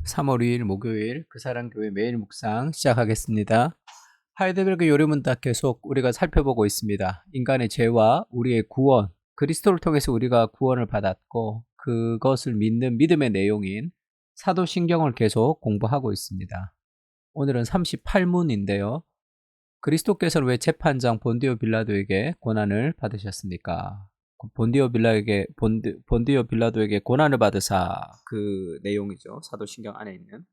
3월 2일 목요일 그사랑교회 매일 묵상 시작하겠습니다. 하이델베르그 요리문답 계속 우리가 살펴보고 있습니다. 인간의 죄와 우리의 구원, 그리스도를 통해서 우리가 구원을 받았고 그것을 믿는 믿음의 내용인 사도신경을 계속 공부하고 있습니다. 오늘은 38문인데요. 그리스도께서는 왜 재판장 본디오 빌라도에게 고난을 받으셨습니까? 본디오 빌라도에게 고난을 받으사, 그 내용이죠. 사도신경 안에 있는.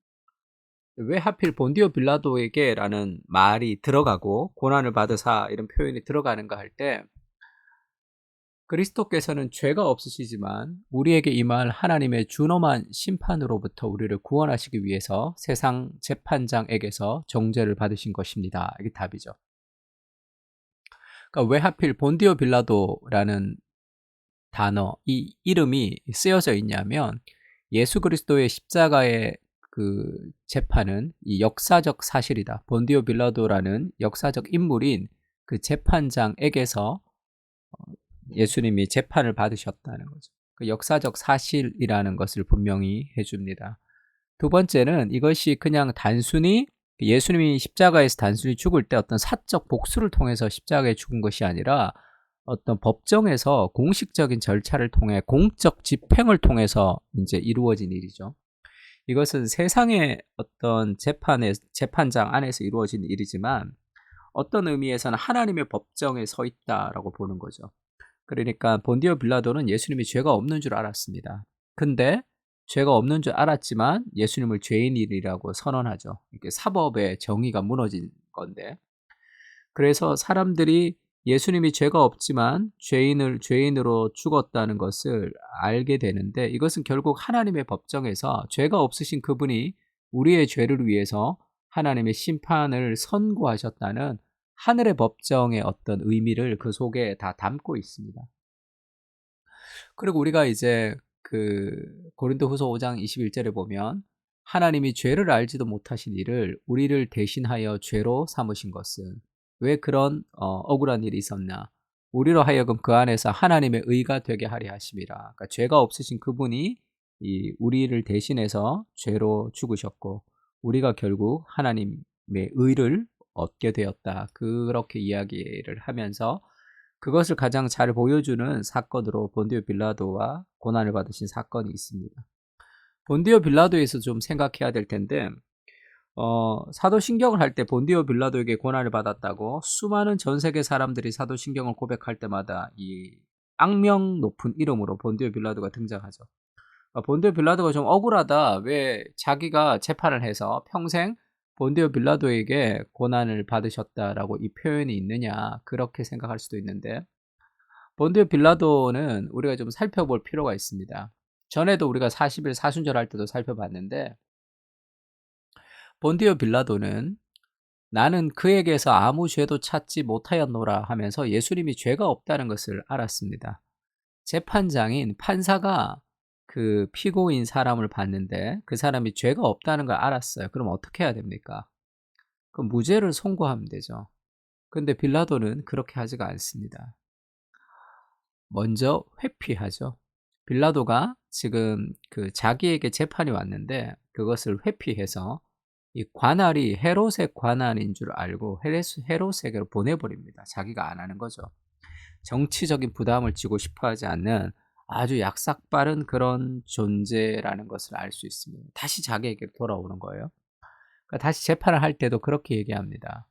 왜 하필 본디오 빌라도에게라는 말이 들어가고 고난을 받으사 이런 표현이 들어가는가 할 때, 그리스도께서는 죄가 없으시지만 우리에게 임할 하나님의 준엄한 심판으로부터 우리를 구원하시기 위해서 세상 재판장에게서 정죄를 받으신 것입니다. 이게 답이죠. 그러니까 왜 하필 본디오 빌라도라는 단어, 이 이름이 쓰여져 있냐면, 예수 그리스도의 십자가의 그 재판은 이 역사적 사실이다. 본디오 빌라도라는 역사적 인물인 그 재판장에게서 예수님이 재판을 받으셨다는 거죠. 그 역사적 사실이라는 것을 분명히 해줍니다. 두 번째는 이것이 그냥 단순히 예수님이 십자가에서 단순히 죽을 때 어떤 사적 복수를 통해서 십자가에 죽은 것이 아니라 어떤 법정에서 공식적인 절차를 통해 공적 집행을 통해서 이제 이루어진 일이죠. 이것은 세상의 어떤 재판장 안에서 이루어진 일이지만 어떤 의미에서는 하나님의 법정에 서 있다라고 보는 거죠. 그러니까 본디오 빌라도는 예수님이 죄가 없는 줄 알았습니다. 근데 죄가 없는 줄 알았지만 예수님을 죄인이라고 선언하죠. 이렇게 사법의 정의가 무너진 건데, 그래서 사람들이 예수님이 죄가 없지만 죄인으로 죽었다는 것을 알게 되는데, 이것은 결국 하나님의 법정에서 죄가 없으신 그분이 우리의 죄를 위해서 하나님의 심판을 선고하셨다는 하늘의 법정의 어떤 의미를 그 속에 다 담고 있습니다. 그리고 우리가 이제 그 고린도후서 5장 21절에 보면, 하나님이 죄를 알지도 못하신 이를 우리를 대신하여 죄로 삼으신 것은, 왜 그런 억울한 일이 있었나? 우리로 하여금 그 안에서 하나님의 의가 되게 하려 하심이라. 그러니까 죄가 없으신 그분이 이 우리를 대신해서 죄로 죽으셨고, 우리가 결국 하나님의 의를 얻게 되었다. 그렇게 이야기를 하면서 그것을 가장 잘 보여주는 사건으로 본디오 빌라도와 고난을 받으신 사건이 있습니다. 본디오 빌라도에서 좀 생각해야 될 텐데, 사도신경을 할 때 본디오 빌라도에게 고난을 받았다고 수많은 전 세계 사람들이 사도신경을 고백할 때마다 이 악명 높은 이름으로 본디오 빌라도가 등장하죠. 본디오 빌라도가 좀 억울하다. 왜 자기가 재판을 해서 평생 본디오 빌라도에게 고난을 받으셨다라고 이 표현이 있느냐, 그렇게 생각할 수도 있는데, 본디오 빌라도는 우리가 좀 살펴볼 필요가 있습니다. 전에도 우리가 40일 사순절 할 때도 살펴봤는데, 본디오 빌라도는 나는 그에게서 아무 죄도 찾지 못하였노라 하면서 예수님이 죄가 없다는 것을 알았습니다. 재판장인 판사가 그 피고인 사람을 봤는데 그 사람이 죄가 없다는 걸 알았어요. 그럼 어떻게 해야 됩니까? 그럼 무죄를 선고하면 되죠. 근데 빌라도는 그렇게 하지가 않습니다. 먼저 회피하죠. 빌라도가 지금 그 자기에게 재판이 왔는데 그것을 회피해서 이 관할이 헤롯의 관할인 줄 알고 헤롯에게로 보내버립니다. 자기가 안 하는 거죠. 정치적인 부담을 지고 싶어 하지 않는 아주 약삭빠른 그런 존재라는 것을 알 수 있습니다. 다시 자기에게 돌아오는 거예요. 그러니까 다시 재판을 할 때도 그렇게 얘기합니다.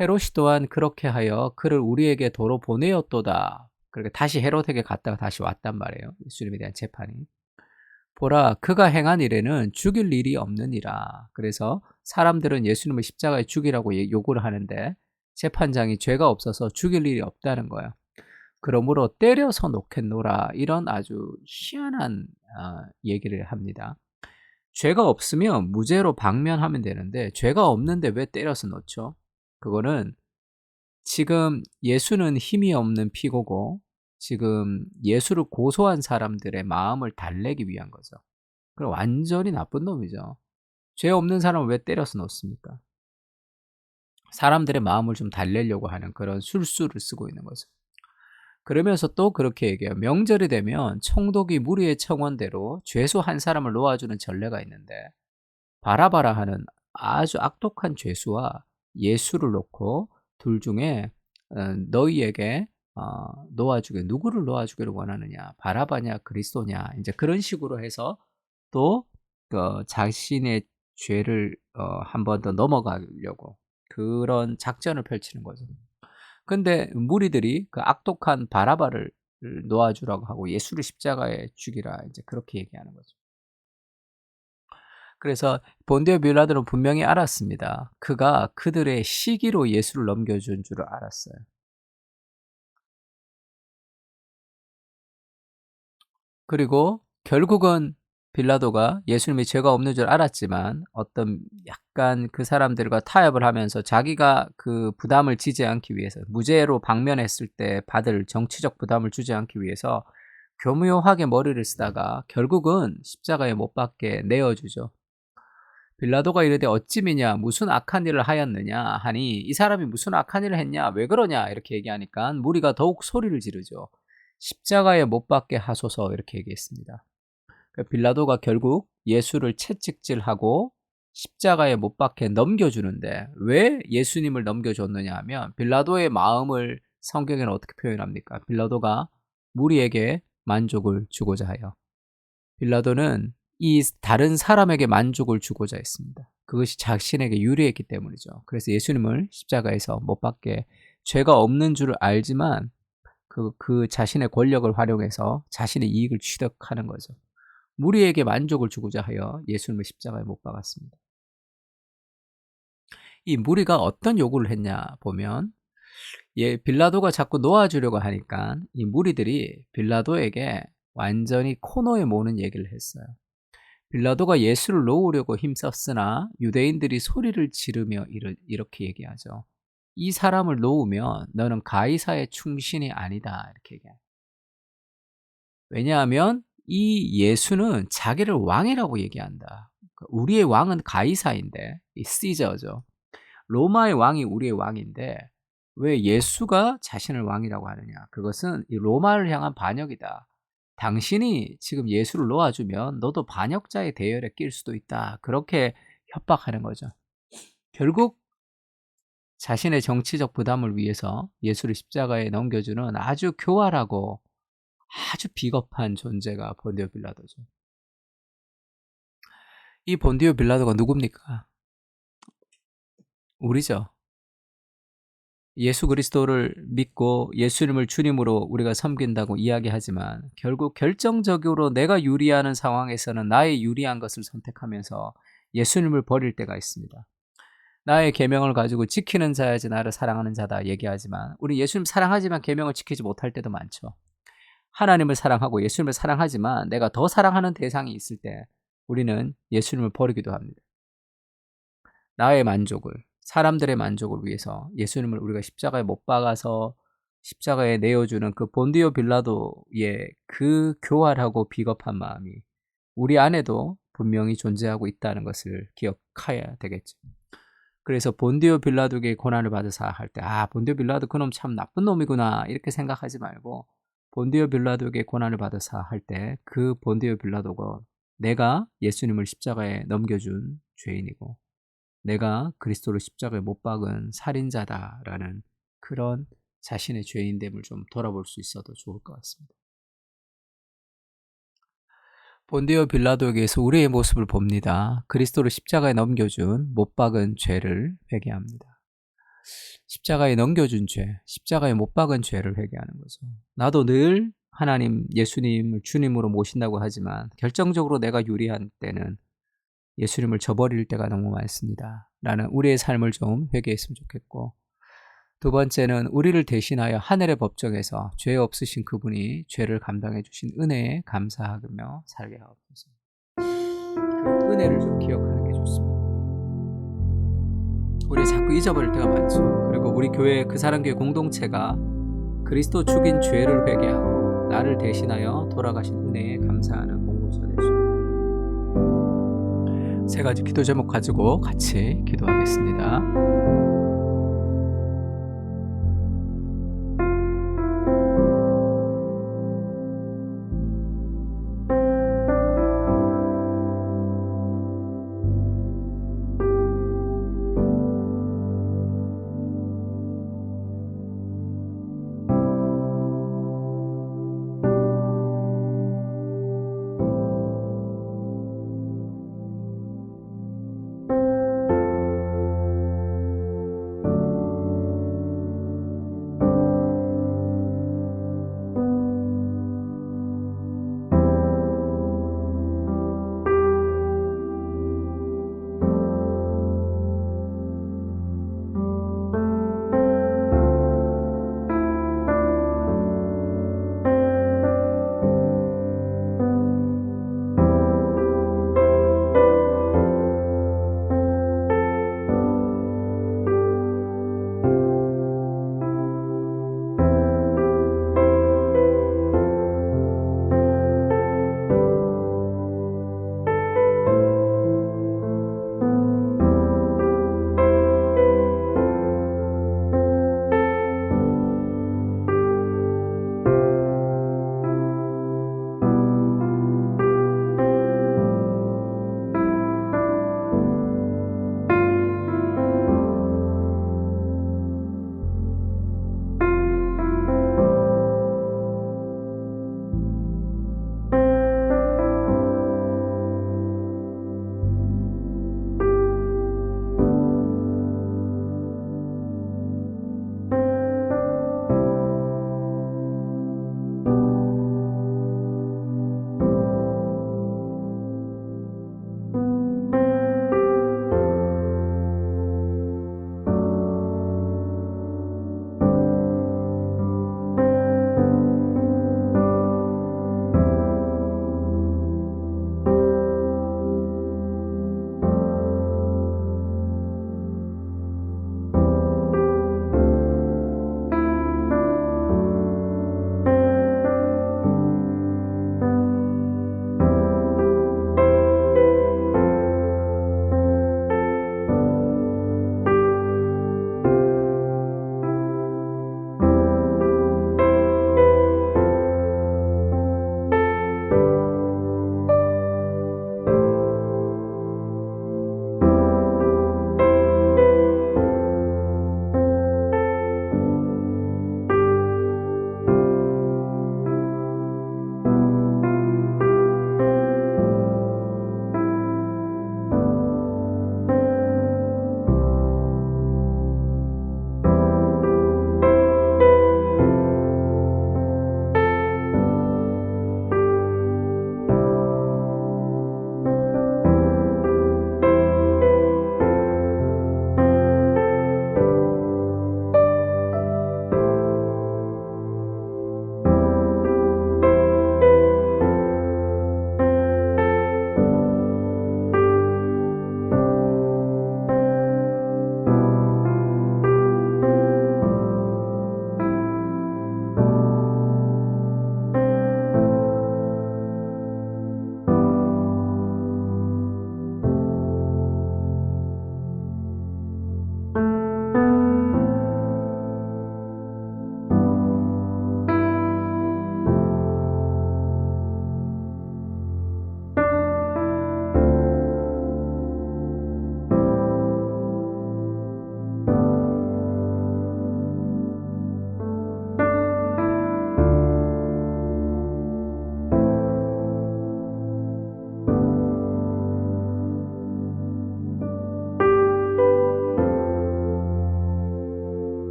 헤롯이 또한 그렇게 하여 그를 우리에게 도로 보내었도다. 그러니까 다시 헤롯에게 갔다가 다시 왔단 말이에요. 예수님에 대한 재판이. 보라, 그가 행한 일에는 죽일 일이 없느니라. 그래서 사람들은 예수님을 십자가에 죽이라고 요구를 하는데 재판장이 죄가 없어서 죽일 일이 없다는 거야. 그러므로 때려서 놓겠노라. 이런 아주 희한한 얘기를 합니다. 죄가 없으면 무죄로 방면하면 되는데 죄가 없는데 왜 때려서 놓죠? 그거는 지금 예수는 힘이 없는 피고고 지금 예수를 고소한 사람들의 마음을 달래기 위한 거죠. 그럼 완전히 나쁜 놈이죠. 죄 없는 사람을 왜 때려서 놓습니까? 사람들의 마음을 좀 달래려고 하는 그런 술수를 쓰고 있는 거죠. 그러면서 또 그렇게 얘기해요. 명절이 되면 총독이 무리의 청원대로 죄수 한 사람을 놓아주는 전례가 있는데 바라바라 하는 아주 악독한 죄수와 예수를 놓고 둘 중에 너희에게 놓아주게 누구를 놓아주기를 원하느냐, 바라바냐 그리스도냐, 이제 그런 식으로 해서 또 자신의 죄를 한 번 더 넘어가려고 그런 작전을 펼치는 거죠. 근데 무리들이 그 악독한 바라바를 놓아주라고 하고 예수를 십자가에 죽이라, 이제 그렇게 얘기하는 거죠. 그래서 본디오 빌라도는 분명히 알았습니다. 그가 그들의 시기로 예수를 넘겨준 줄을 알았어요. 그리고 결국은 빌라도가 예수님이 죄가 없는 줄 알았지만 어떤 약간 그 사람들과 타협을 하면서 자기가 그 부담을 지지 않기 위해서, 무죄로 방면했을 때 받을 정치적 부담을 주지 않기 위해서 교묘하게 머리를 쓰다가 결국은 십자가에 못 박게 내어주죠. 빌라도가 이르되 어찌 미냐, 무슨 악한 일을 하였느냐 하니, 이 사람이 무슨 악한 일을 했냐, 왜 그러냐 이렇게 얘기하니까 무리가 더욱 소리를 지르죠. 십자가에 못 박게 하소서, 이렇게 얘기했습니다. 빌라도가 결국 예수를 채찍질하고 십자가에 못 박게 넘겨주는데, 왜 예수님을 넘겨줬느냐 하면 빌라도의 마음을 성경에는 어떻게 표현합니까? 빌라도가 무리에게 만족을 주고자 하여, 빌라도는 이 다른 사람에게 만족을 주고자 했습니다. 그것이 자신에게 유리했기 때문이죠. 그래서 예수님을 십자가에서 못 박게, 죄가 없는 줄 알지만 그 자신의 권력을 활용해서 자신의 이익을 취득하는 거죠. 무리에게 만족을 주고자 하여 예수님을 십자가에 못 박았습니다. 이 무리가 어떤 요구를 했냐 보면, 빌라도가 자꾸 놓아주려고 하니까 이 무리들이 빌라도에게 완전히 코너에 모는 얘기를 했어요. 빌라도가 예수를 놓으려고 힘썼으나 유대인들이 소리를 지르며 이렇게 얘기하죠. 이 사람을 놓으면 너는 가이사의 충신이 아니다, 이렇게 얘기해요. 왜냐하면 이 예수는 자기를 왕이라고 얘기한다. 우리의 왕은 가이사인데, 이 시저죠. 로마의 왕이 우리의 왕인데 왜 예수가 자신을 왕이라고 하느냐? 그것은 이 로마를 향한 반역이다. 당신이 지금 예수를 놓아주면 너도 반역자의 대열에 낄 수도 있다. 그렇게 협박하는 거죠. 결국 자신의 정치적 부담을 위해서 예수를 십자가에 넘겨주는 아주 교활하고 아주 비겁한 존재가 본디오 빌라도죠. 이 본디오 빌라도가 누굽니까? 우리죠. 예수 그리스도를 믿고 예수님을 주님으로 우리가 섬긴다고 이야기하지만 결국 결정적으로 내가 유리하는 상황에서는 나의 유리한 것을 선택하면서 예수님을 버릴 때가 있습니다. 나의 계명을 가지고 지키는 자야지 나를 사랑하는 자다 얘기하지만 우리 예수님 사랑하지만 계명을 지키지 못할 때도 많죠. 하나님을 사랑하고 예수님을 사랑하지만 내가 더 사랑하는 대상이 있을 때 우리는 예수님을 버리기도 합니다. 나의 만족을, 사람들의 만족을 위해서 예수님을 우리가 십자가에 못 박아서 십자가에 내어주는 그 본디오 빌라도의 그 교활하고 비겁한 마음이 우리 안에도 분명히 존재하고 있다는 것을 기억해야 되겠죠. 그래서 본디오 빌라도에게 고난을 받으사 할 때, 본디오 빌라도 그놈 참 나쁜 놈이구나 이렇게 생각하지 말고, 본디오 빌라도에게 고난을 받으사 할 때 그 본디오 빌라도가 내가 예수님을 십자가에 넘겨준 죄인이고 내가 그리스도를 십자가에 못 박은 살인자다라는 그런 자신의 죄인됨을 좀 돌아볼 수 있어도 좋을 것 같습니다. 본디오 빌라도에게서 우리의 모습을 봅니다. 그리스도를 십자가에 넘겨준 못 박은 죄를 회개합니다. 십자가에 넘겨준 죄, 십자가에 못 박은 죄를 회개하는 거죠. 나도 늘 하나님, 예수님을 주님으로 모신다고 하지만 결정적으로 내가 유리한 때는 예수님을 저버릴 때가 너무 많습니다. 라는 우리의 삶을 좀 회개했으면 좋겠고, 두 번째는 우리를 대신하여 하늘의 법정에서 죄 없으신 그분이 죄를 감당해 주신 은혜에 감사하며 살게 하옵소서. 그 은혜를 좀 기억하는 게 좋습니다. 우리 자꾸 잊어버릴 때가 많죠. 그리고 우리 교회, 그 사랑교회 공동체가 그리스도 죽인 죄를 회개하고 나를 대신하여 돌아가신 은혜에 감사하는 공동체가 되십니다. 세 가지 기도 제목 가지고 같이 기도하겠습니다.